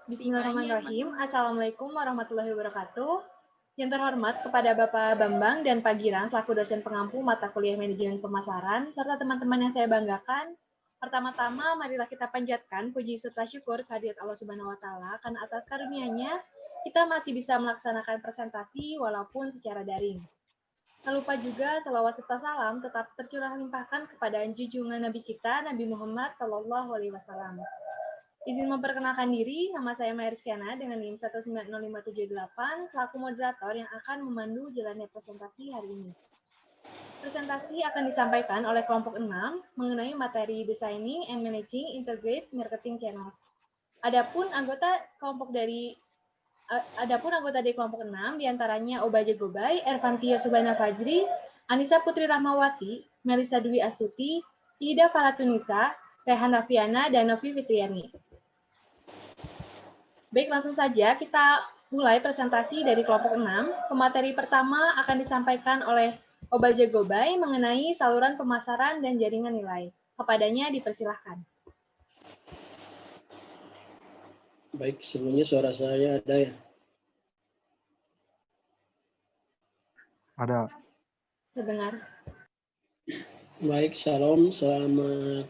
Bismillahirrahmanirrahim. Assalamualaikum warahmatullahi wabarakatuh. Yang terhormat kepada Bapak Bambang dan Pak Giran selaku dosen pengampu mata kuliah manajemen pemasaran, serta teman-teman yang saya banggakan. Pertama-tama, marilah kita panjatkan puji serta syukur kehadirat Allah Subhanahu wa Ta'ala karena atas karunia-Nya kita masih bisa melaksanakan presentasi walaupun secara daring. Tak lupa juga salawat serta salam tetap tercurah limpahkan kepada junjungan Nabi kita, Nabi Muhammad SAW. Izin memperkenalkan diri, nama saya Maya Rizkyana dengan NIM 19058 selaku moderator yang akan memandu jalannya presentasi hari ini. Presentasi akan disampaikan oleh kelompok 6 mengenai materi Designing and Managing Integrated Marketing Channels. Adapun anggota dari kelompok 6 diantaranya Obaja Gobay, Ervantia Subhana Fajri, Anissa Putri Rahmawati, Melisa Dwi Astuti, Ida Faratunisa, Rehan Rafiana, dan Novi Fitriani. Baik, langsung saja kita mulai presentasi dari kelompok 6. Pemateri pertama akan disampaikan oleh Obaja Gobay mengenai saluran pemasaran dan jaringan nilai. Kepadanya dipersilahkan. Baik, sebelumnya suara saya ada ya? Ada. Terdengar. Baik, shalom, selamat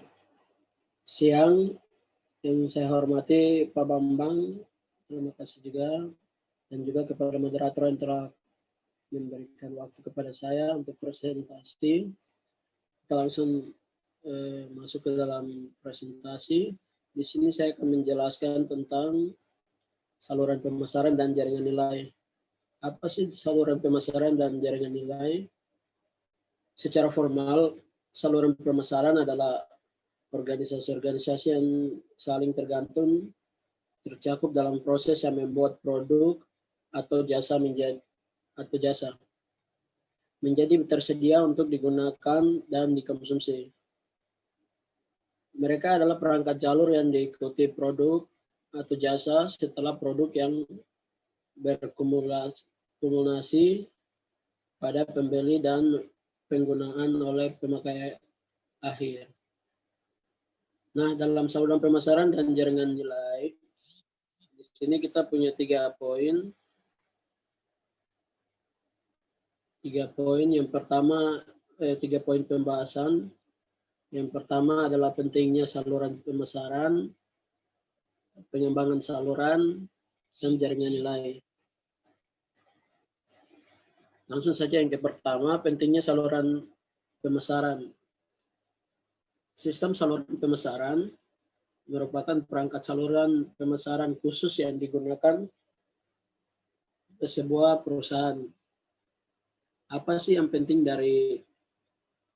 siang. Yang saya hormati Pak Bambang, terima kasih juga. Dan juga kepada moderator yang telah memberikan waktu kepada saya untuk presentasi. Kita langsung masuk ke dalam presentasi. Di sini saya akan menjelaskan tentang saluran pemasaran dan jaringan nilai. Apa sih saluran pemasaran dan jaringan nilai? Secara formal, saluran pemasaran adalah organisasi-organisasi yang saling tergantung tercakup dalam proses yang membuat produk atau jasa menjadi tersedia untuk digunakan dan dikonsumsi. Mereka adalah perangkat jalur yang diikuti produk atau jasa setelah produk yang berkumulasi pada pembeli dan penggunaan oleh pemakai akhir. Nah, dalam saluran pemasaran dan jaringan nilai, di sini kita punya 3 poin. 3 poin. Yang pertama, 3 poin pembahasan. Yang pertama adalah pentingnya saluran pemasaran, pengembangan saluran, dan jaringan nilai. Langsung saja yang pertama, pentingnya saluran pemasaran. Sistem saluran pemasaran merupakan perangkat saluran pemasaran khusus yang digunakan ke sebuah perusahaan. Apa sih yang penting dari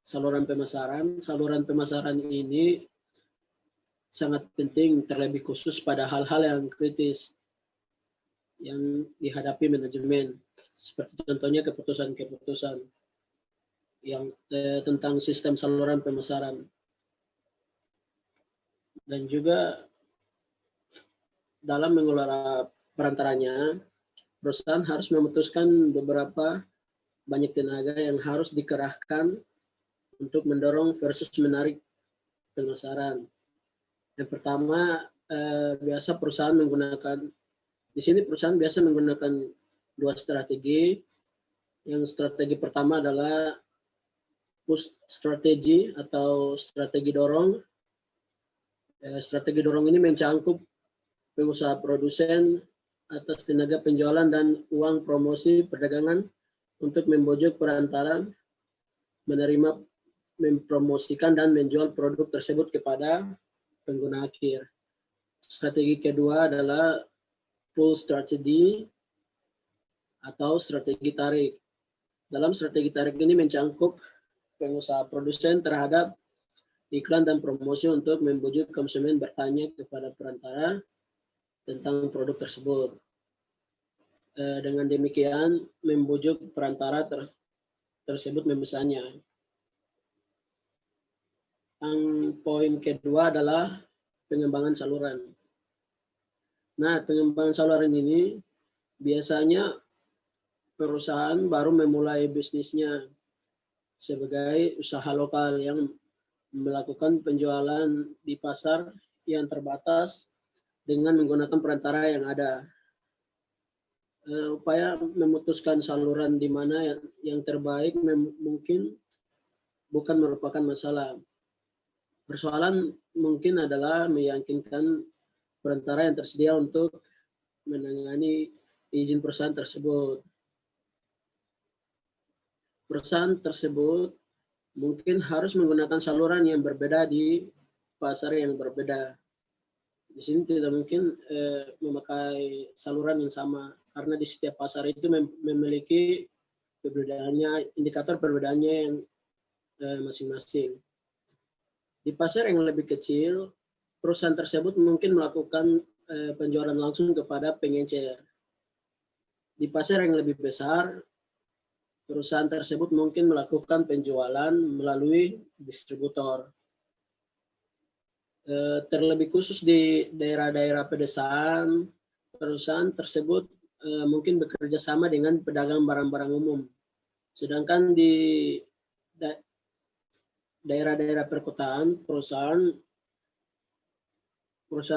saluran pemasaran? Saluran pemasaran ini sangat penting terlebih khusus pada hal-hal yang kritis yang dihadapi manajemen, seperti contohnya keputusan-keputusan yang tentang sistem saluran pemasaran. Dan juga dalam mengelola perantaranya, perusahaan harus memutuskan beberapa banyak tenaga yang harus dikerahkan untuk mendorong versus menarik pemasaran. Yang pertama, perusahaan biasa menggunakan 2 strategi. Yang strategi pertama adalah push strategi atau strategi dorong. Strategi dorong ini mencangkup pengusaha produsen atas tenaga penjualan dan uang promosi perdagangan untuk membujuk perantara menerima, mempromosikan dan menjual produk tersebut kepada pengguna akhir. Strategi kedua adalah pull strategy atau strategi tarik. Dalam strategi tarik ini mencangkup pengusaha produsen terhadap iklan dan promosi untuk membujuk konsumen bertanya kepada perantara tentang produk tersebut. Dengan demikian membujuk perantara tersebut memesannya. Yang poin kedua adalah pengembangan saluran. Nah, pengembangan saluran ini biasanya perusahaan baru memulai bisnisnya sebagai usaha lokal yang melakukan penjualan di pasar yang terbatas dengan menggunakan perantara yang ada. Upaya memutuskan saluran di mana yang terbaik mungkin bukan merupakan masalah. Persoalan mungkin adalah meyakinkan perantara yang tersedia untuk menangani izin perusahaan tersebut. Perusahaan tersebut mungkin harus menggunakan saluran yang berbeda di pasar yang berbeda. Di sini tidak mungkin memakai saluran yang sama, karena di setiap pasar itu memiliki perbedaannya, indikator perbedaannya yang masing-masing. Di pasar yang lebih kecil, perusahaan tersebut mungkin melakukan penjualan langsung kepada pengecer. Di pasar yang lebih besar, perusahaan tersebut mungkin melakukan penjualan melalui distributor. Terlebih khusus di daerah-daerah pedesaan, perusahaan tersebut mungkin bekerja sama dengan pedagang barang-barang umum. Sedangkan di daerah-daerah perkotaan, perusahaan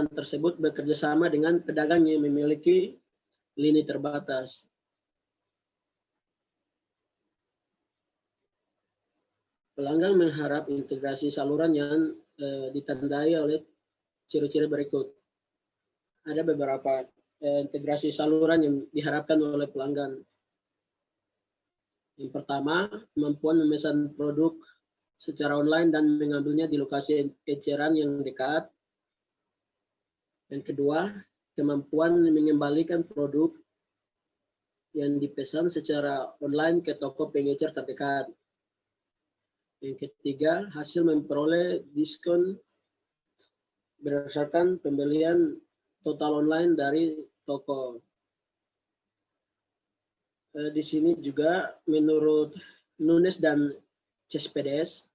tersebut bekerja sama dengan pedagang yang memiliki lini terbatas. Pelanggan mengharap integrasi saluran yang ditandai oleh ciri-ciri berikut. Ada beberapa integrasi saluran yang diharapkan oleh pelanggan. Yang pertama, kemampuan memesan produk secara online dan mengambilnya di lokasi eceran yang dekat. Yang kedua, kemampuan mengembalikan produk yang dipesan secara online ke toko pengecer terdekat. Yang ketiga, hasil memperoleh diskon berdasarkan pembelian total online dari toko. Di sini juga menurut Nunes dan Cespedes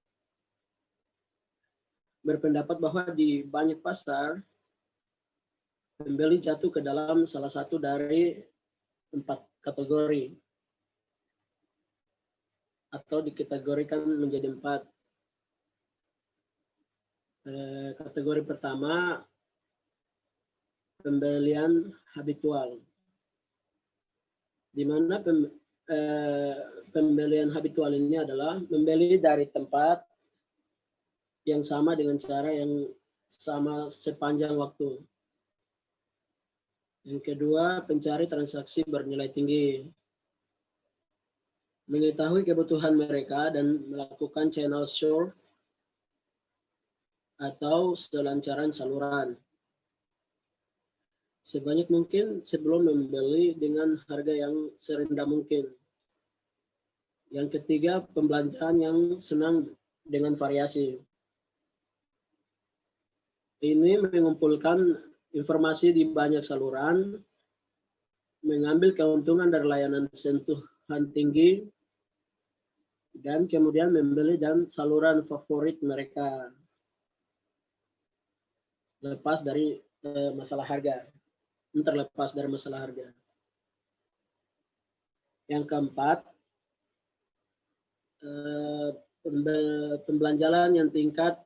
berpendapat bahwa di banyak pasar pembeli jatuh ke dalam salah satu dari 4 kategori atau dikategorikan menjadi 4. Kategori pertama, pembelian habitual, di mana pembelian habitual ini adalah membeli dari tempat yang sama dengan cara yang sama sepanjang waktu. Yang kedua, pencari transaksi bernilai tinggi, mengetahui kebutuhan mereka dan melakukan channel shore atau selancaran saluran sebanyak mungkin sebelum membeli dengan harga yang serendah mungkin. Yang ketiga, pembelanjaan yang senang dengan variasi. Ini mengumpulkan informasi di banyak saluran, mengambil keuntungan dari layanan sentuhan tinggi, dan kemudian membeli dan saluran favorit mereka, lepas dari masalah harga, terlepas dari masalah harga. Yang keempat, pembelanjaan yang tingkat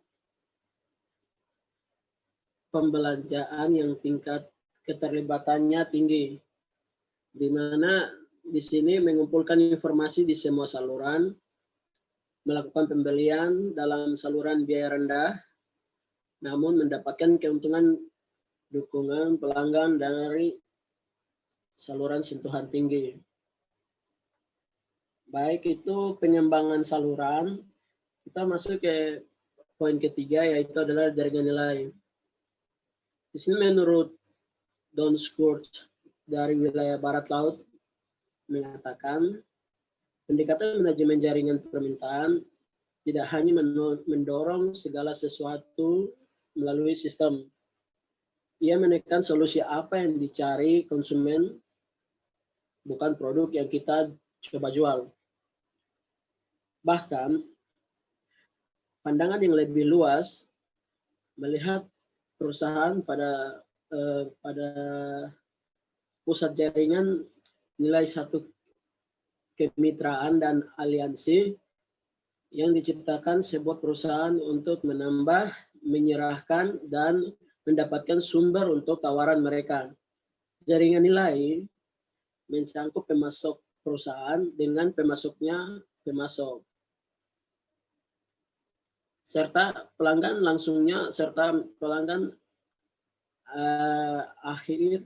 keterlibatannya tinggi, di mana di sini mengumpulkan informasi di semua saluran, melakukan pembelian dalam saluran biaya rendah, namun mendapatkan keuntungan dukungan pelanggan dari saluran sentuhan tinggi. Baik itu pengembangan saluran, kita masuk ke poin ketiga, yaitu adalah jaringan nilai. Di sini menurut Don Scourge dari wilayah Barat Laut mengatakan, pendekatan manajemen jaringan permintaan tidak hanya mendorong segala sesuatu melalui sistem. Ia menekan solusi apa yang dicari konsumen, bukan produk yang kita coba jual. Bahkan, pandangan yang lebih luas melihat perusahaan pada pusat jaringan nilai satu kemitraan dan aliansi yang diciptakan sebuah perusahaan untuk menambah, menyerahkan, dan mendapatkan sumber untuk tawaran mereka. Jaringan nilai mencakup pemasok perusahaan dengan pemasoknya pemasok, serta pelanggan langsungnya, serta pelanggan akhir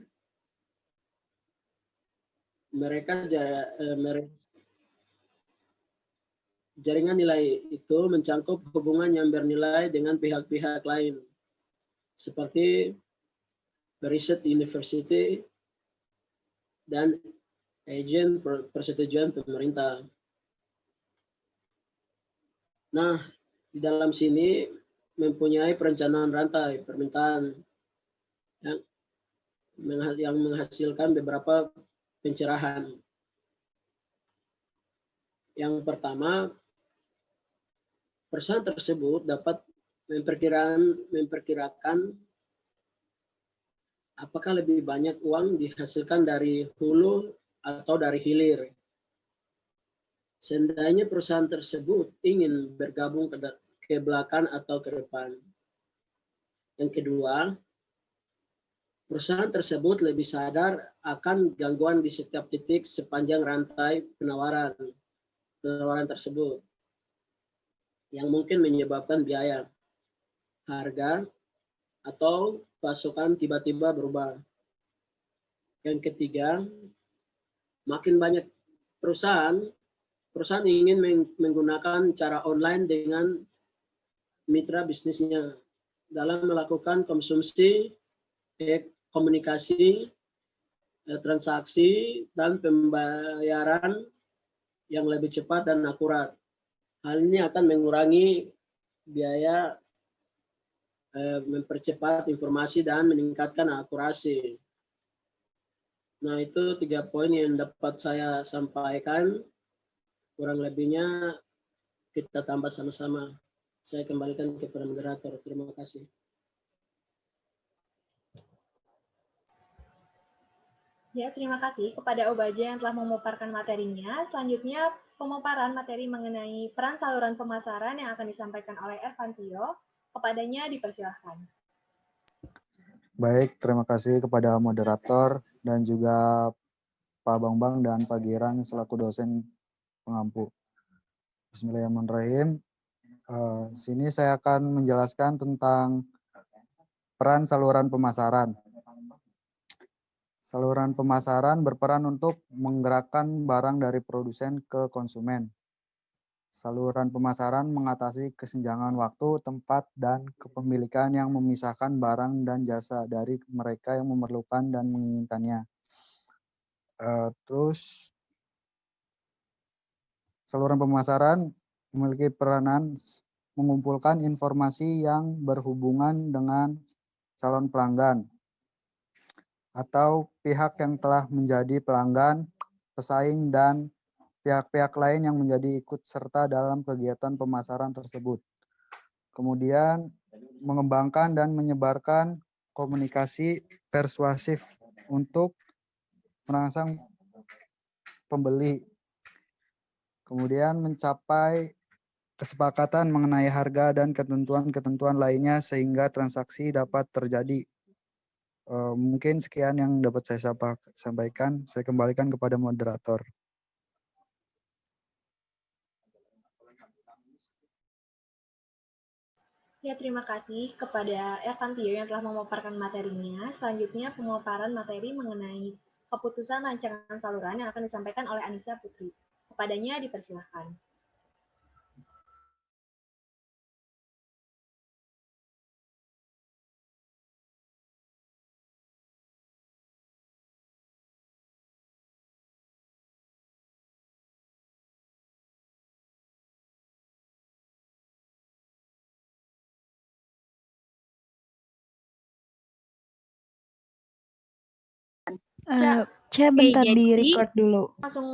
mereka. Jaringan nilai itu mencakup hubungan yang bernilai dengan pihak-pihak lain, seperti riset university dan agen persetujuan pemerintah. Nah, di dalam sini mempunyai perencanaan rantai permintaan yang menghasilkan beberapa pencerahan. Yang pertama, perusahaan tersebut dapat memperkirakan apakah lebih banyak uang dihasilkan dari hulu atau dari hilir. Seandainya perusahaan tersebut ingin bergabung ke belakang atau ke depan. Yang kedua, perusahaan tersebut lebih sadar akan gangguan di setiap titik sepanjang rantai penawaran tersebut, yang mungkin menyebabkan biaya, harga, atau pasokan tiba-tiba berubah. Yang ketiga, makin banyak perusahaan ingin menggunakan cara online dengan mitra bisnisnya dalam melakukan konsumsi, komunikasi, transaksi, dan pembayaran yang lebih cepat dan akurat. Hal ini akan mengurangi biaya, mempercepat informasi, dan meningkatkan akurasi. Nah, itu 3 poin yang dapat saya sampaikan. Kurang lebihnya kita tambah sama-sama. Saya kembalikan kepada moderator. Terima kasih. Ya, terima kasih kepada Obaja yang telah memaparkan materinya. Selanjutnya, pemaparan materi mengenai peran saluran pemasaran yang akan disampaikan oleh Ervantio. Kepadanya dipersilahkan. Baik, terima kasih kepada moderator dan juga Pak Bambang dan Pak Girang selaku dosen pengampu. Bismillahirrahmanirrahim. Sini saya akan menjelaskan tentang peran saluran pemasaran. Saluran pemasaran berperan untuk menggerakkan barang dari produsen ke konsumen. Saluran pemasaran mengatasi kesenjangan waktu, tempat, dan kepemilikan yang memisahkan barang dan jasa dari mereka yang memerlukan dan menginginkannya. Terus, saluran pemasaran memiliki peranan mengumpulkan informasi yang berhubungan dengan calon pelanggan atau pihak yang telah menjadi pelanggan, pesaing, dan pihak-pihak lain yang menjadi ikut serta dalam kegiatan pemasaran tersebut. Kemudian mengembangkan dan menyebarkan komunikasi persuasif untuk merangsang pembeli. Kemudian mencapai kesepakatan mengenai harga dan ketentuan-ketentuan lainnya sehingga transaksi dapat terjadi. Mungkin sekian yang dapat saya sampaikan. Saya kembalikan kepada moderator. Ya, terima kasih kepada Ervantio yang telah memaparkan materinya. Selanjutnya, pemaparan materi mengenai keputusan rancangan saluran yang akan disampaikan oleh Anissa Putri. Kepadanya dipersilahkan. Bentar di record dulu. Langsung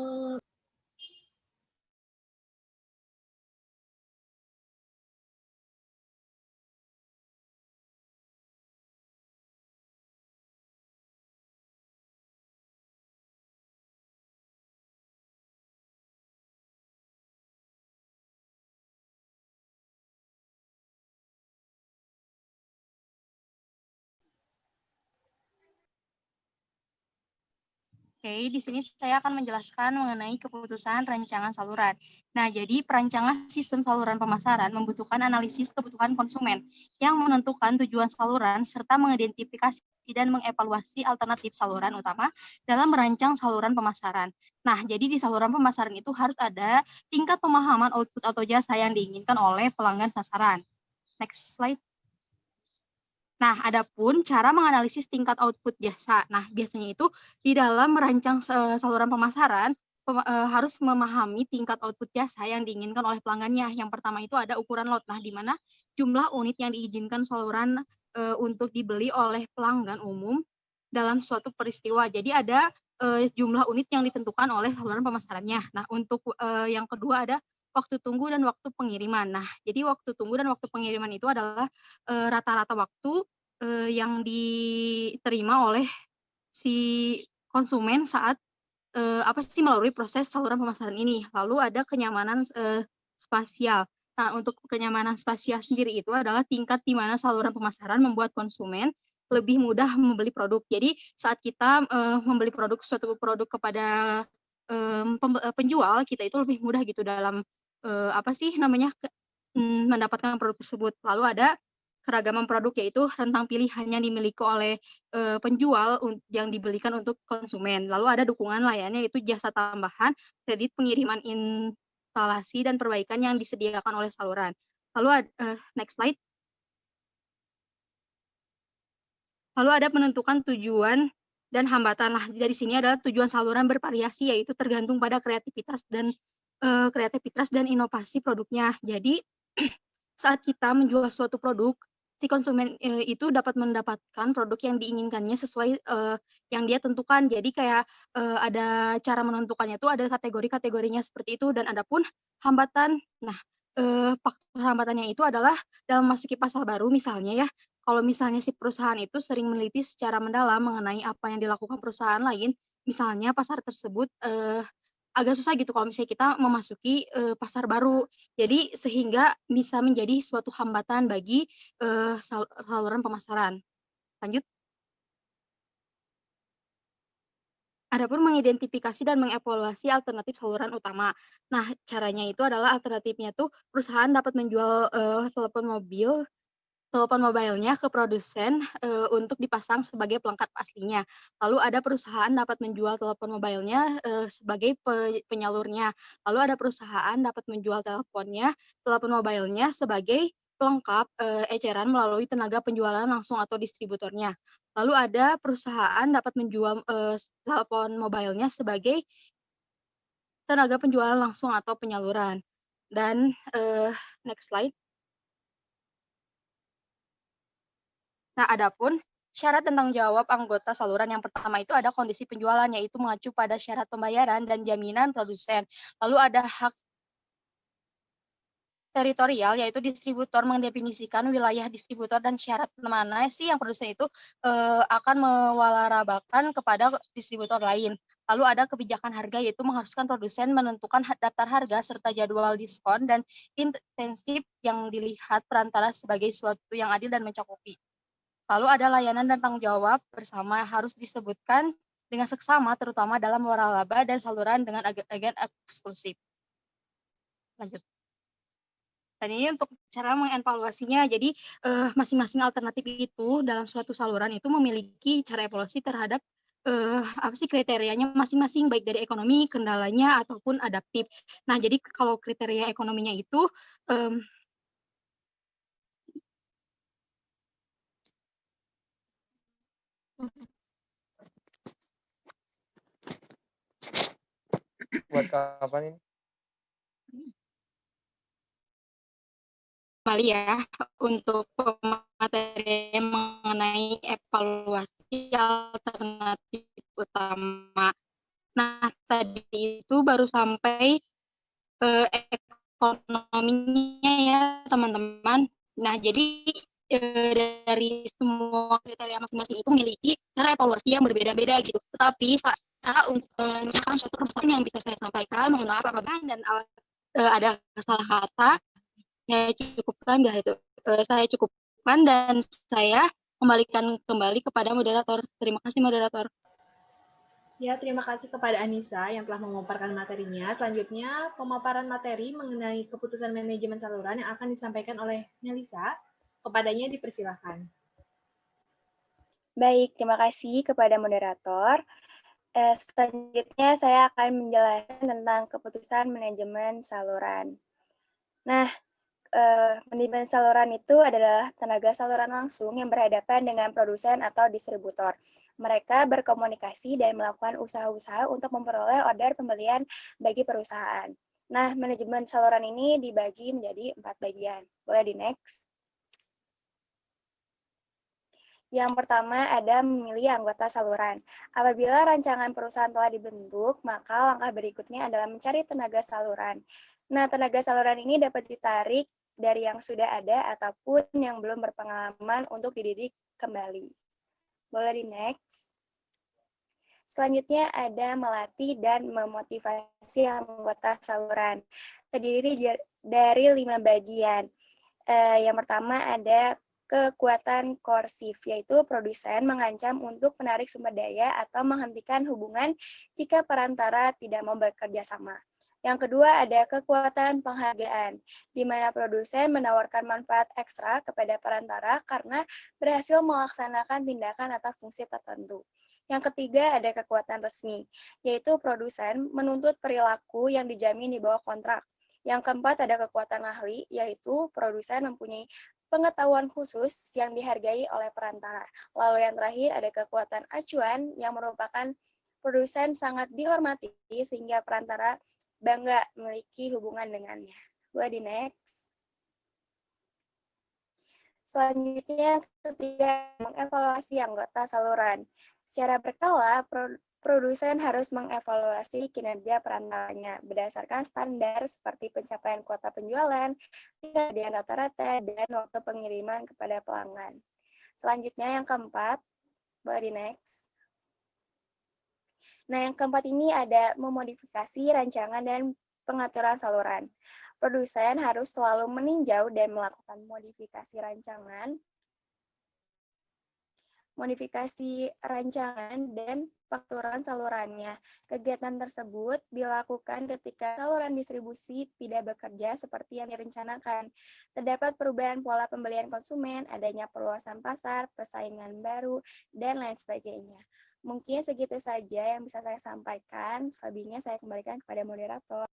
Oke, di sini saya akan menjelaskan mengenai keputusan rancangan saluran. Nah, jadi perancangan sistem saluran pemasaran membutuhkan analisis kebutuhan konsumen yang menentukan tujuan saluran serta mengidentifikasi dan mengevaluasi alternatif saluran utama dalam merancang saluran pemasaran. Nah, jadi di saluran pemasaran itu harus ada tingkat pemahaman output atau jasa yang diinginkan oleh pelanggan sasaran. Next slide. Nah, adapun cara menganalisis tingkat output jasa. Nah, biasanya itu di dalam merancang saluran pemasaran harus memahami tingkat output jasa yang diinginkan oleh pelanggannya. Yang pertama itu ada ukuran lot. Nah, di mana jumlah unit yang diizinkan saluran untuk dibeli oleh pelanggan umum dalam suatu peristiwa. Jadi ada jumlah unit yang ditentukan oleh saluran pemasarannya. Nah, untuk yang kedua ada waktu tunggu dan waktu pengiriman. Nah, jadi waktu tunggu dan waktu pengiriman itu adalah rata-rata waktu yang diterima oleh si konsumen saat melalui proses saluran pemasaran ini. Lalu ada kenyamanan spasial. Nah, untuk kenyamanan spasial sendiri itu adalah tingkat di mana saluran pemasaran membuat konsumen lebih mudah membeli produk. Jadi saat kita membeli suatu produk kepada penjual, kita itu lebih mudah gitu dalam mendapatkan produk tersebut. Lalu ada keragaman produk, yaitu rentang pilihan yang dimiliki oleh penjual yang dibelikan untuk konsumen. Lalu ada dukungan layannya, yaitu jasa tambahan, kredit pengiriman instalasi dan perbaikan yang disediakan oleh saluran. Lalu next slide. Lalu ada penentukan tujuan dan hambatan. Nah, dari sini adalah tujuan saluran bervariasi, yaitu tergantung pada kreativitas dan inovasi produknya. Jadi saat kita menjual suatu produk, si konsumen itu dapat mendapatkan produk yang diinginkannya sesuai yang dia tentukan. Jadi kayak ada cara menentukannya itu, ada kategori-kategorinya seperti itu. Dan adapun hambatan, nah faktor hambatannya itu adalah dalam memasuki pasar baru, misalnya ya, kalau misalnya si perusahaan itu sering meneliti secara mendalam mengenai apa yang dilakukan perusahaan lain, misalnya pasar tersebut agak susah gitu kalau misalnya kita memasuki pasar baru. Jadi sehingga bisa menjadi suatu hambatan bagi saluran pemasaran. Lanjut. Adapun mengidentifikasi dan mengevaluasi alternatif saluran utama. Nah, caranya itu adalah alternatifnya tuh perusahaan dapat menjual telepon mobilenya ke produsen untuk dipasang sebagai pelengkap aslinya. Lalu ada perusahaan dapat menjual telepon mobilenya sebagai penyalurnya. Lalu ada perusahaan dapat menjual telepon mobilenya sebagai pelengkap eceran melalui tenaga penjualan langsung atau distributornya. Lalu ada perusahaan dapat menjual telepon mobilenya sebagai tenaga penjualan langsung atau penyaluran. Dan next slide. Nah, adapun syarat tentang jawab anggota saluran yang pertama itu ada kondisi penjualan, yaitu mengacu pada syarat pembayaran dan jaminan produsen. Lalu ada hak teritorial, yaitu distributor mendefinisikan wilayah distributor dan syarat mana sih yang produsen itu akan mewalarabakan kepada distributor lain. Lalu ada kebijakan harga, yaitu mengharuskan produsen menentukan daftar harga serta jadwal diskon dan intensif yang dilihat perantara sebagai suatu yang adil dan mencakupi. Lalu ada layanan dan tanggung jawab bersama harus disebutkan dengan seksama, terutama dalam waralaba dan saluran dengan agen eksklusif. Lanjut. Dan ini untuk cara mengevaluasinya. Jadi masing-masing alternatif itu dalam suatu saluran itu memiliki cara evaluasi terhadap kriterianya masing-masing, baik dari ekonomi, kendalanya, ataupun adaptif. Nah, jadi kalau kriteria ekonominya itu buat kapan ini? kembali ya untuk materi mengenai evaluasi alternatif utama. Nah, tadi itu baru sampai ekonominya ya teman-teman. Nah, jadi dari semua kriteria masing-masing itu memiliki cara evaluasi yang berbeda-beda gitu. Tetapi untuk menyiapkan suatu permasalahan yang bisa saya sampaikan, mohon maaf apabila dan ada salah kata, saya cukupkan dan saya kembalikan kembali kepada moderator. Terima kasih moderator. Ya, terima kasih kepada Anissa yang telah memaparkan materinya. Selanjutnya, pemaparan materi mengenai keputusan manajemen saluran yang akan disampaikan oleh Melisa. Kepadanya dipersilakan. Baik, terima kasih kepada moderator. Selanjutnya saya akan menjelaskan tentang keputusan manajemen saluran. Nah, manajemen saluran itu adalah tenaga saluran langsung yang berhadapan dengan produsen atau distributor. Mereka berkomunikasi dan melakukan usaha-usaha untuk memperoleh order pembelian bagi perusahaan. Nah, manajemen saluran ini dibagi menjadi 4 bagian. Boleh di next? Yang pertama ada memilih anggota saluran. Apabila rancangan perusahaan telah dibentuk, maka langkah berikutnya adalah mencari tenaga saluran. Nah, tenaga saluran ini dapat ditarik dari yang sudah ada ataupun yang belum berpengalaman untuk dididik kembali. Boleh di next? Selanjutnya ada melatih dan memotivasi anggota saluran. Terdiri dari 5 bagian. Yang pertama ada kekuatan koersif, yaitu produsen mengancam untuk menarik sumber daya atau menghentikan hubungan jika perantara tidak mau bekerja sama. Yang kedua ada kekuatan penghargaan, di mana produsen menawarkan manfaat ekstra kepada perantara karena berhasil melaksanakan tindakan atau fungsi tertentu. Yang ketiga ada kekuatan resmi, yaitu produsen menuntut perilaku yang dijamin di bawah kontrak. Yang keempat ada kekuatan ahli, yaitu produsen mempunyai pengetahuan khusus yang dihargai oleh perantara. Lalu yang terakhir ada kekuatan acuan yang merupakan produsen sangat dihormati sehingga perantara bangga memiliki hubungan dengannya. Boleh di next. Selanjutnya ketiga, mengevaluasi anggota saluran. Secara berkala, produsen harus mengevaluasi kinerja perantaranya berdasarkan standar seperti pencapaian kuota penjualan, kemudian rata-rata, dan waktu pengiriman kepada pelanggan. Selanjutnya yang keempat, boleh di next. Nah, yang keempat ini ada memodifikasi rancangan dan pengaturan saluran. Produsen harus selalu meninjau dan melakukan modifikasi rancangan dan pengaturan salurannya. Kegiatan tersebut dilakukan ketika saluran distribusi tidak bekerja seperti yang direncanakan. Terdapat perubahan pola pembelian konsumen, adanya perluasan pasar, persaingan baru, dan lain sebagainya. Mungkin segitu saja yang bisa saya sampaikan. Selebihnya saya kembalikan kepada moderator.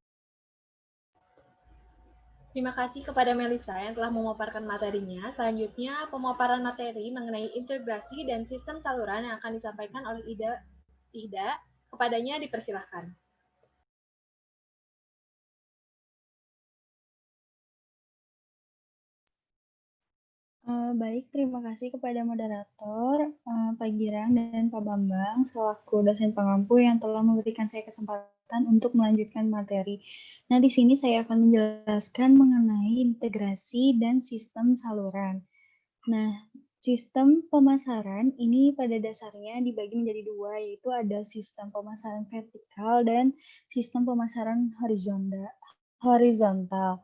Terima kasih kepada Melisa yang telah memaparkan materinya. Selanjutnya, pemaparan materi mengenai integrasi dan sistem saluran yang akan disampaikan oleh Ida. Kepadanya dipersilahkan. Baik, terima kasih kepada moderator, Pak Girang dan Pak Bambang, selaku dosen pengampu yang telah memberikan saya kesempatan untuk melanjutkan materi. Nah, di sini saya akan menjelaskan mengenai integrasi dan sistem saluran. Nah, sistem pemasaran ini pada dasarnya dibagi menjadi dua, yaitu ada sistem pemasaran vertikal dan sistem pemasaran horizontal.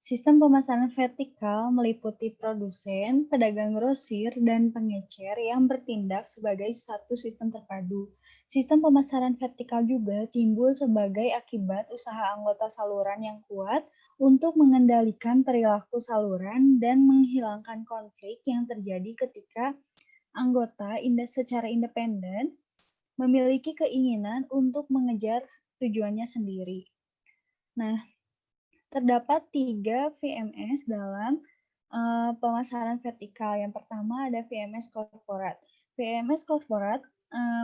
Sistem pemasaran vertikal meliputi produsen, pedagang grosir, dan pengecer yang bertindak sebagai satu sistem terpadu. Sistem pemasaran vertikal juga timbul sebagai akibat usaha anggota saluran yang kuat untuk mengendalikan perilaku saluran dan menghilangkan konflik yang terjadi ketika anggota secara independen memiliki keinginan untuk mengejar tujuannya sendiri. Nah, terdapat 3 VMS dalam pemasaran vertikal. Yang pertama ada VMS Corporate. VMS Corporate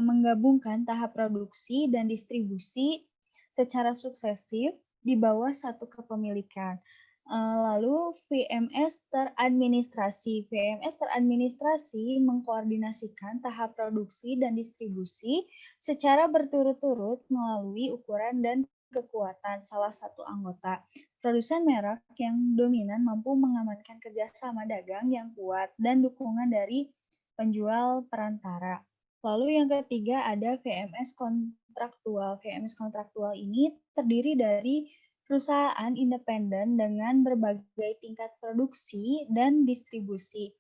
menggabungkan tahap produksi dan distribusi secara suksesif di bawah satu kepemilikan. Lalu VMS teradministrasi. VMS teradministrasi mengkoordinasikan tahap produksi dan distribusi secara berturut-turut melalui ukuran dan kekuatan salah satu anggota. Produsen merek yang dominan mampu mengamankan kerjasama dagang yang kuat dan dukungan dari penjual perantara. Lalu yang ketiga ada VMS kontraktual. VMS kontraktual ini terdiri dari perusahaan independen dengan berbagai tingkat produksi dan distribusi,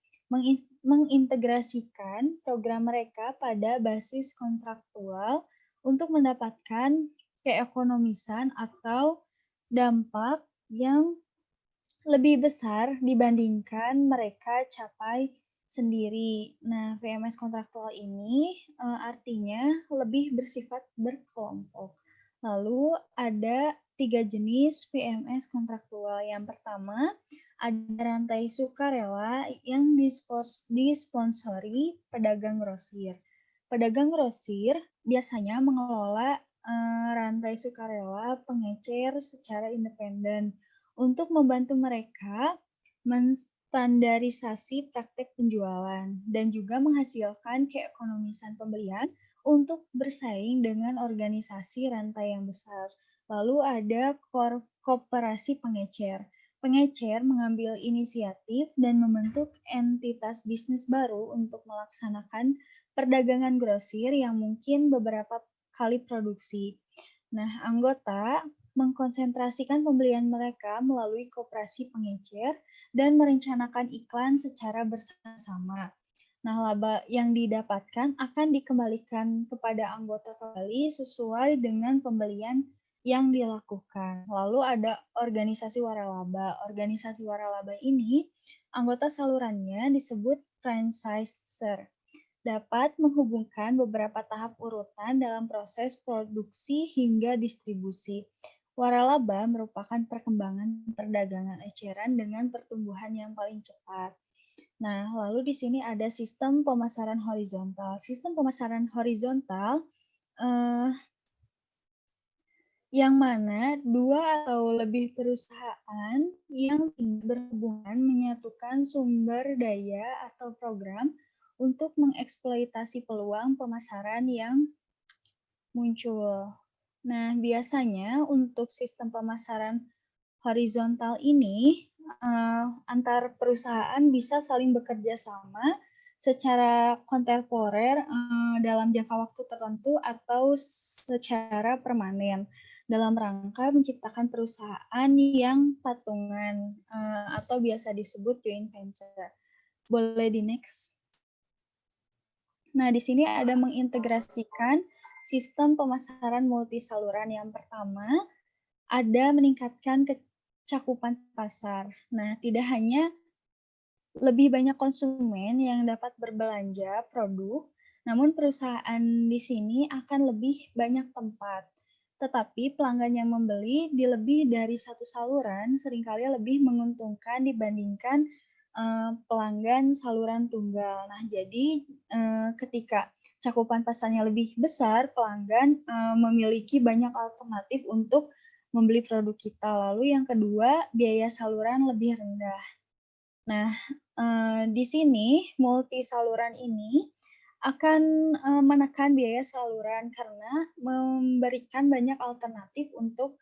mengintegrasikan program mereka pada basis kontraktual untuk mendapatkan keekonomisan atau dampak yang lebih besar dibandingkan mereka capai sendiri. Nah, VMS kontraktual ini artinya lebih bersifat berkelompok. Lalu ada 3 jenis VMS kontraktual. Yang pertama, ada rantai sukarela yang disponsori pedagang grosir. Pedagang grosir biasanya mengelola rantai sukarela pengecer secara independen untuk membantu mereka menstandarisasi praktek penjualan dan juga menghasilkan keekonomisan pembelian untuk bersaing dengan organisasi rantai yang besar. Lalu ada koperasi pengecer. Pengecer mengambil inisiatif dan membentuk entitas bisnis baru untuk melaksanakan perdagangan grosir yang mungkin beberapa kali produksi. Nah, anggota mengkonsentrasikan pembelian mereka melalui koperasi pengecer dan merencanakan iklan secara bersama-sama. Nah, laba yang didapatkan akan dikembalikan kepada anggota kembali sesuai dengan pembelian yang dilakukan. Lalu ada organisasi waralaba. Organisasi waralaba ini, anggota salurannya disebut franchiser. Dapat menghubungkan beberapa tahap urutan dalam proses produksi hingga distribusi. Waralaba merupakan perkembangan perdagangan eceran dengan pertumbuhan yang paling cepat. Nah, lalu di sini ada sistem pemasaran horizontal. Sistem pemasaran horizontal yang mana 2 atau lebih perusahaan yang tidak berhubungan menyatukan sumber daya atau program untuk mengeksploitasi peluang pemasaran yang muncul. Nah, biasanya untuk sistem pemasaran horizontal ini antar perusahaan bisa saling bekerja sama secara kontemporer dalam jangka waktu tertentu atau secara permanen dalam rangka menciptakan perusahaan yang patungan atau biasa disebut joint venture. Boleh di next. Nah, di sini ada mengintegrasikan sistem pemasaran multisaluran. Yang pertama, ada meningkatkan cakupan pasar. Nah, tidak hanya lebih banyak konsumen yang dapat berbelanja produk, namun perusahaan di sini akan lebih banyak tempat. Tetapi pelanggan yang membeli di lebih dari satu saluran seringkali lebih menguntungkan dibandingkan pelanggan saluran tunggal. Nah, jadi ketika cakupan pasarnya lebih besar, pelanggan memiliki banyak alternatif untuk membeli produk kita. Lalu yang kedua, biaya saluran lebih rendah. Nah, di sini multi saluran ini akan menekan biaya saluran karena memberikan banyak alternatif untuk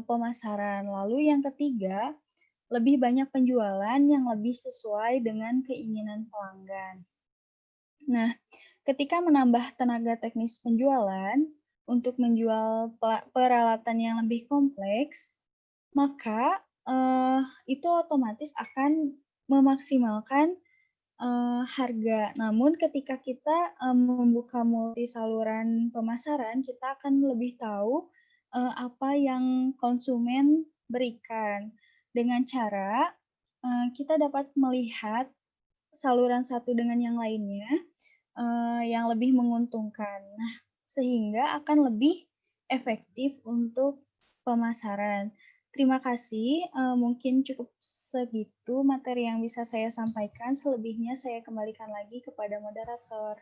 pemasaran. Lalu yang ketiga, lebih banyak penjualan yang lebih sesuai dengan keinginan pelanggan. Nah, ketika menambah tenaga teknis penjualan untuk menjual peralatan yang lebih kompleks, maka itu otomatis akan memaksimalkan harga. Namun ketika kita membuka multi saluran pemasaran, kita akan lebih tahu apa yang konsumen berikan. Dengan cara kita dapat melihat saluran satu dengan yang lainnya yang lebih menguntungkan. Nah, sehingga akan lebih efektif untuk pemasaran. Terima kasih, mungkin cukup segitu materi yang bisa saya sampaikan. Selebihnya saya kembalikan lagi kepada moderator.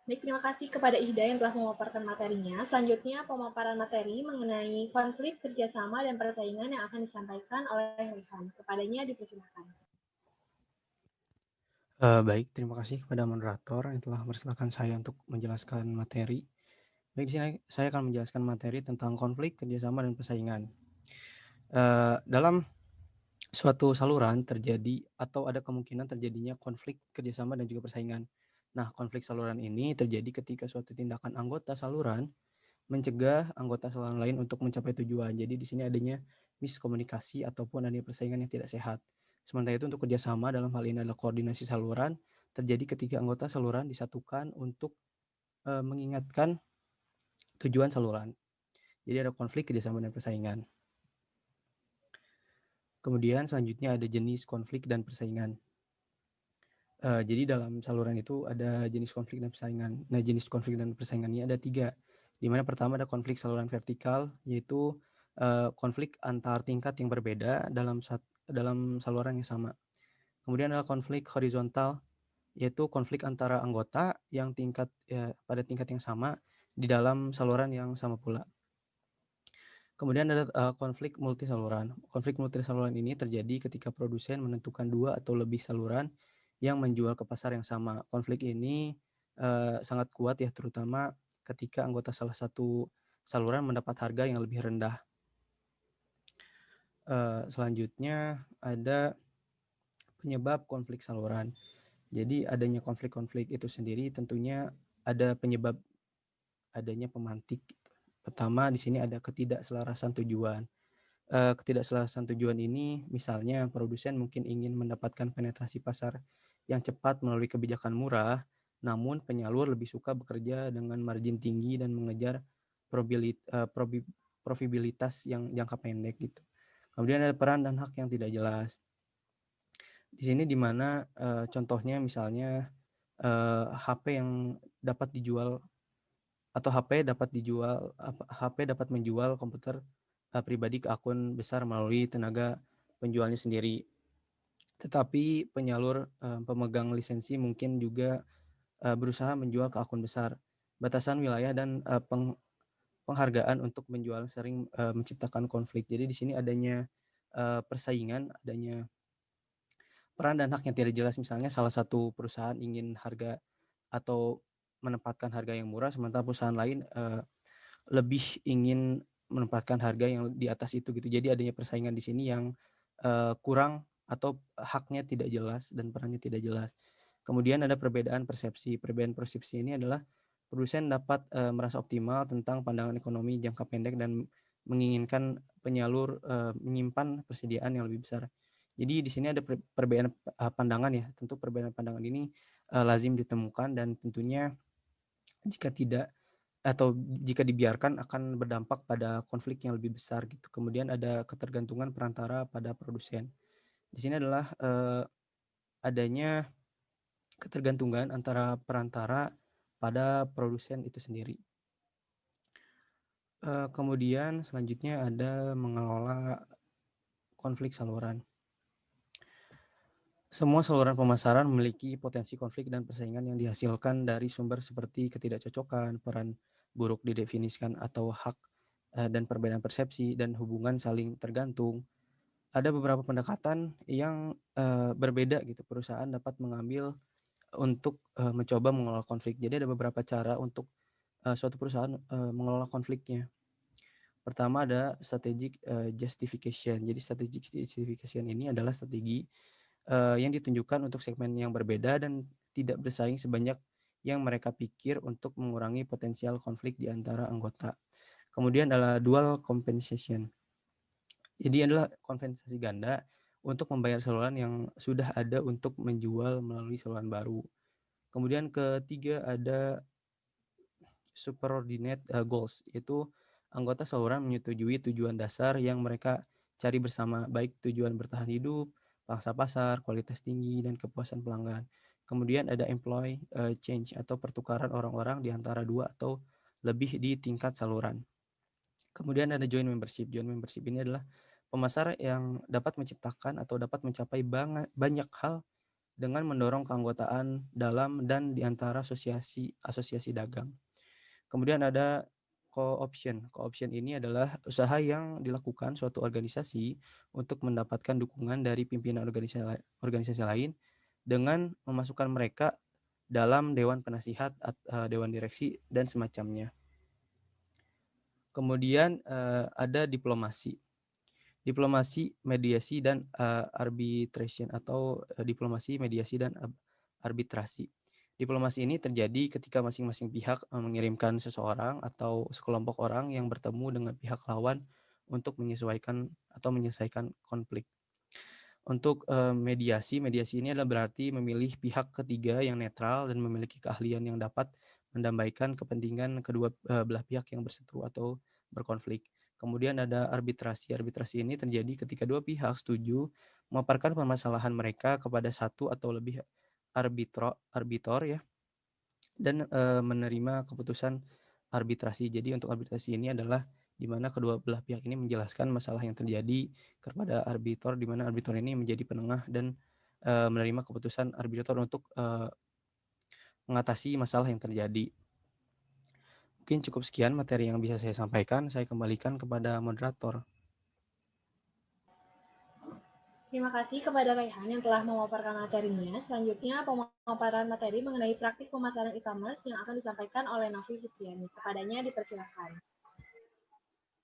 Baik, terima kasih kepada Ida yang telah memaparkan materinya. Selanjutnya, pemaparan materi mengenai konflik kerjasama dan persaingan yang akan disampaikan oleh Rehan. Kepadanya dipersilakan. Baik, terima kasih kepada moderator yang telah mempersilahkan saya untuk menjelaskan materi. Baik, di sini saya akan menjelaskan materi tentang konflik kerjasama dan persaingan. Dalam suatu saluran terjadi atau ada kemungkinan terjadinya konflik kerjasama dan juga persaingan. Nah, konflik saluran ini terjadi ketika suatu tindakan anggota saluran mencegah anggota saluran lain untuk mencapai tujuan. Jadi di sini adanya miskomunikasi ataupun adanya persaingan yang tidak sehat. Sementara itu untuk kerjasama dalam hal ini adalah koordinasi saluran terjadi ketika anggota saluran disatukan untuk mengingatkan tujuan saluran. Jadi ada konflik kerjasama dan persaingan. Kemudian selanjutnya ada jenis konflik dan persaingan. Jadi dalam saluran itu ada jenis konflik dan persaingan. Nah, jenis konflik dan persaingannya ada 3. Di mana pertama ada konflik saluran vertikal, yaitu konflik antar tingkat yang berbeda dalam saluran yang sama. Kemudian ada konflik horizontal, yaitu konflik antara anggota yang pada tingkat yang sama di dalam saluran yang sama pula. Kemudian ada konflik multisaluran. Konflik multisaluran ini terjadi ketika produsen menentukan 2 atau lebih saluran yang menjual ke pasar yang sama. Konflik ini sangat kuat ya, terutama ketika anggota salah satu saluran mendapat harga yang lebih rendah. Selanjutnya ada penyebab konflik saluran. Jadi adanya konflik-konflik itu sendiri tentunya ada penyebab adanya pemantik. Pertama di sini ada ketidakselarasan tujuan. Ketidakselarasan tujuan ini misalnya produsen mungkin ingin mendapatkan penetrasi pasar yang cepat melalui kebijakan murah, namun penyalur lebih suka bekerja dengan margin tinggi dan mengejar profitabilitas yang jangka pendek gitu. Kemudian ada peran dan hak yang tidak jelas. Di sini di mana contohnya misalnya HP yang dapat dijual atau HP dapat menjual komputer pribadi ke akun besar melalui tenaga penjualnya sendiri. Tetapi penyalur pemegang lisensi mungkin juga berusaha menjual ke akun besar. Batasan wilayah dan penghargaan untuk menjual sering menciptakan konflik. Jadi di sini adanya persaingan, adanya peran dan hak yang tidak jelas. Misalnya salah satu perusahaan ingin harga atau menempatkan harga yang murah, sementara perusahaan lain lebih ingin menempatkan harga yang di atas itu gitu. Jadi adanya persaingan di sini yang kurang atau haknya tidak jelas dan perannya tidak jelas. Kemudian ada perbedaan persepsi. Perbedaan persepsi ini adalah produsen dapat merasa optimal tentang pandangan ekonomi jangka pendek dan menginginkan penyalur menyimpan persediaan yang lebih besar. Jadi di sini ada perbedaan pandangan ya. Tentu perbedaan pandangan ini lazim ditemukan dan tentunya jika dibiarkan akan berdampak pada konflik yang lebih besar gitu. Kemudian ada ketergantungan perantara pada produsen. Di sini adalah adanya ketergantungan antara perantara pada produsen itu sendiri. Kemudian selanjutnya ada mengelola konflik saluran. Semua saluran pemasaran memiliki potensi konflik dan persaingan yang dihasilkan dari sumber seperti ketidakcocokan, peran buruk didefinisikan atau hak dan perbedaan persepsi dan hubungan saling tergantung. Ada beberapa pendekatan yang berbeda gitu. Perusahaan dapat mengambil untuk mencoba mengelola konflik. Jadi ada beberapa cara untuk suatu perusahaan mengelola konfliknya. Pertama ada strategic justification. Jadi strategic justification ini adalah strategi yang ditunjukkan untuk segmen yang berbeda dan tidak bersaing sebanyak yang mereka pikir untuk mengurangi potensial konflik di antara anggota. Kemudian adalah dual compensation. Jadi adalah kompensasi ganda untuk membayar saluran yang sudah ada untuk menjual melalui saluran baru. Kemudian ketiga ada subordinate goals, yaitu anggota saluran menyetujui tujuan dasar yang mereka cari bersama, baik tujuan bertahan hidup, pangsa pasar, kualitas tinggi, dan kepuasan pelanggan. Kemudian ada employee change atau pertukaran orang-orang di antara 2 atau lebih di tingkat saluran. Kemudian ada joint membership. Joint membership ini adalah pemasar yang dapat menciptakan atau dapat mencapai banyak hal dengan mendorong keanggotaan dalam dan di antara asosiasi dagang. Kemudian ada co-option. Co-option ini adalah usaha yang dilakukan suatu organisasi untuk mendapatkan dukungan dari pimpinan organisasi lain dengan memasukkan mereka dalam dewan penasihat, dewan direksi, dan semacamnya. Kemudian ada diplomasi. Diplomasi, mediasi, dan arbitration atau diplomasi, mediasi, dan arbitrasi. Diplomasi ini terjadi ketika masing-masing pihak mengirimkan seseorang atau sekelompok orang yang bertemu dengan pihak lawan untuk menyesuaikan atau menyelesaikan konflik. Untuk mediasi ini adalah berarti memilih pihak ketiga yang netral dan memiliki keahlian yang dapat mendamaikan kepentingan kedua belah pihak yang berseteru atau berkonflik. Kemudian ada arbitrasi. Arbitrasi ini terjadi ketika dua pihak setuju memaparkan permasalahan mereka kepada satu atau lebih arbitor ya, dan menerima keputusan arbitrasi. Jadi untuk arbitrasi ini adalah di mana kedua belah pihak ini menjelaskan masalah yang terjadi kepada arbitor, di mana arbitor ini menjadi penengah dan menerima keputusan arbitor untuk mengatasi masalah yang terjadi. Mungkin cukup sekian materi yang bisa saya sampaikan. Saya kembalikan kepada moderator. Terima kasih kepada Raihan yang telah memaparkan materinya. Selanjutnya, pemaparan materi mengenai praktik pemasaran e-commerce yang akan disampaikan oleh Novi Fitriani. Kepadanya dipersilakan.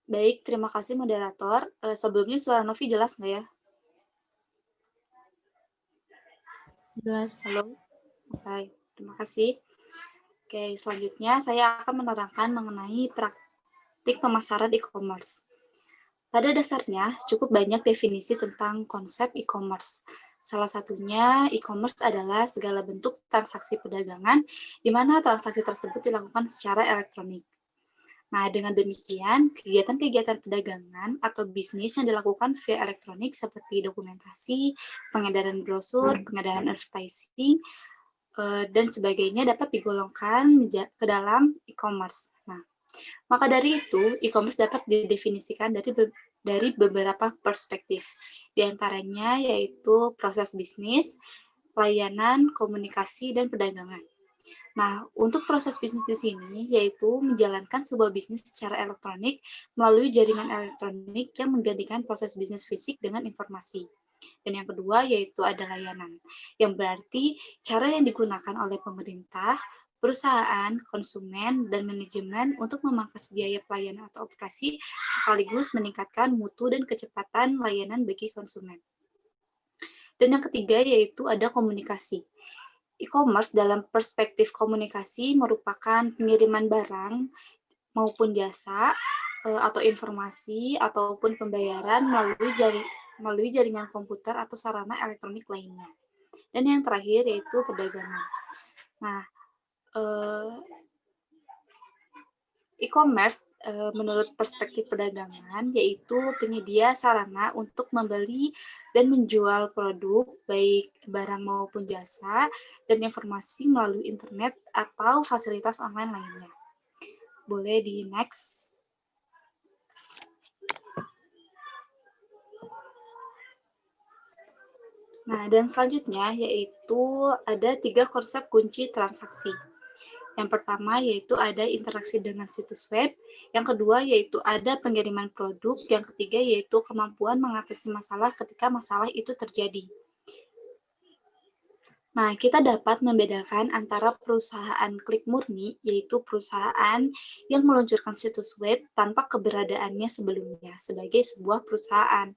Baik, terima kasih moderator. Sebelumnya suara Novi jelas nggak ya? Jelas. Halo? Oke, terima kasih. Oke, selanjutnya saya akan menerangkan mengenai praktik pemasaran e-commerce. Pada dasarnya, cukup banyak definisi tentang konsep e-commerce. Salah satunya, e-commerce adalah segala bentuk transaksi perdagangan di mana transaksi tersebut dilakukan secara elektronik. Nah, dengan demikian, kegiatan-kegiatan perdagangan atau bisnis yang dilakukan via elektronik seperti dokumentasi, pengedaran brosur, pengedaran advertising, dan sebagainya dapat digolongkan ke dalam e-commerce. Nah, maka dari itu, e-commerce dapat didefinisikan dari beberapa perspektif. Di antaranya yaitu proses bisnis, layanan, komunikasi, dan perdagangan. Nah, untuk proses bisnis di sini yaitu menjalankan sebuah bisnis secara elektronik melalui jaringan elektronik yang menggantikan proses bisnis fisik dengan informasi. Dan yang kedua yaitu ada layanan, yang berarti cara yang digunakan oleh pemerintah, perusahaan, konsumen, dan manajemen untuk memangkas biaya pelayanan atau operasi sekaligus meningkatkan mutu dan kecepatan layanan bagi konsumen. Dan yang ketiga yaitu ada komunikasi. E-commerce dalam perspektif komunikasi merupakan pengiriman barang maupun jasa atau informasi ataupun pembayaran melalui jaringan komputer atau sarana elektronik lainnya. Dan yang terakhir yaitu perdagangan. Nah, e-commerce menurut perspektif perdagangan yaitu penyedia sarana untuk membeli dan menjual produk baik barang maupun jasa dan informasi melalui internet atau fasilitas online lainnya. Boleh di next. Nah, dan selanjutnya yaitu ada 3 konsep kunci transaksi. Yang pertama yaitu ada interaksi dengan situs web, yang kedua yaitu ada pengiriman produk, yang ketiga yaitu kemampuan mengatasi masalah ketika masalah itu terjadi. Nah, kita dapat membedakan antara perusahaan klik murni, yaitu perusahaan yang meluncurkan situs web tanpa keberadaannya sebelumnya sebagai sebuah perusahaan.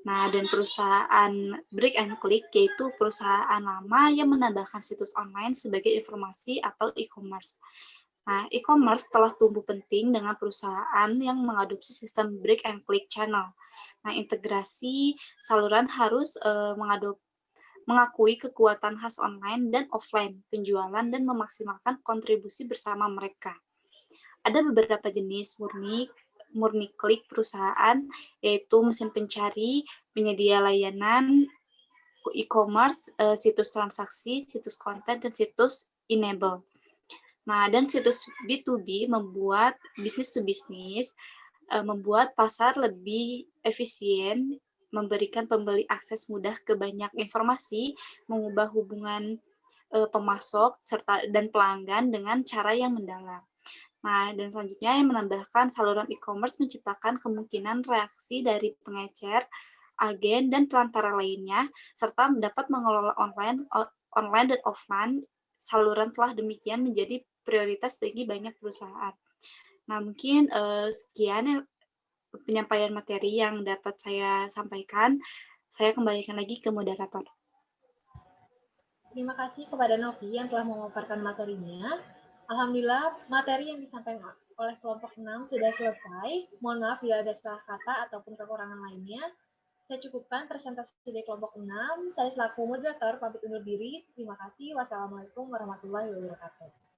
Nah, dan perusahaan break and click yaitu perusahaan lama yang menambahkan situs online sebagai informasi atau e-commerce. Nah, e-commerce telah tumbuh penting dengan perusahaan yang mengadopsi sistem break and click channel. Nah, integrasi saluran harus mengakui kekuatan khas online dan offline penjualan dan memaksimalkan kontribusi bersama mereka. Ada beberapa jenis murni klik perusahaan, yaitu mesin pencari, penyedia layanan, e-commerce, situs transaksi, situs konten, dan situs enable. Nah, dan situs B2B membuat business to business, membuat pasar lebih efisien, memberikan pembeli akses mudah ke banyak informasi, mengubah hubungan pemasok serta dan pelanggan dengan cara yang mendalam. Nah, dan selanjutnya yang menambahkan saluran e-commerce menciptakan kemungkinan reaksi dari pengecer, agen, dan perantara lainnya, serta dapat mengelola online dan offline. Saluran telah demikian menjadi prioritas bagi banyak perusahaan. Nah, mungkin sekian penyampaian materi yang dapat saya sampaikan. Saya kembalikan lagi ke moderator. Terima kasih kepada Novi yang telah memaparkan materinya. Alhamdulillah, materi yang disampaikan oleh kelompok 6 sudah selesai. Mohon maaf bila ada salah kata ataupun kekurangan lainnya. Saya cukupkan presentasi dari kelompok 6. Saya selaku moderator pamit undur diri. Terima kasih. Wassalamualaikum warahmatullahi wabarakatuh.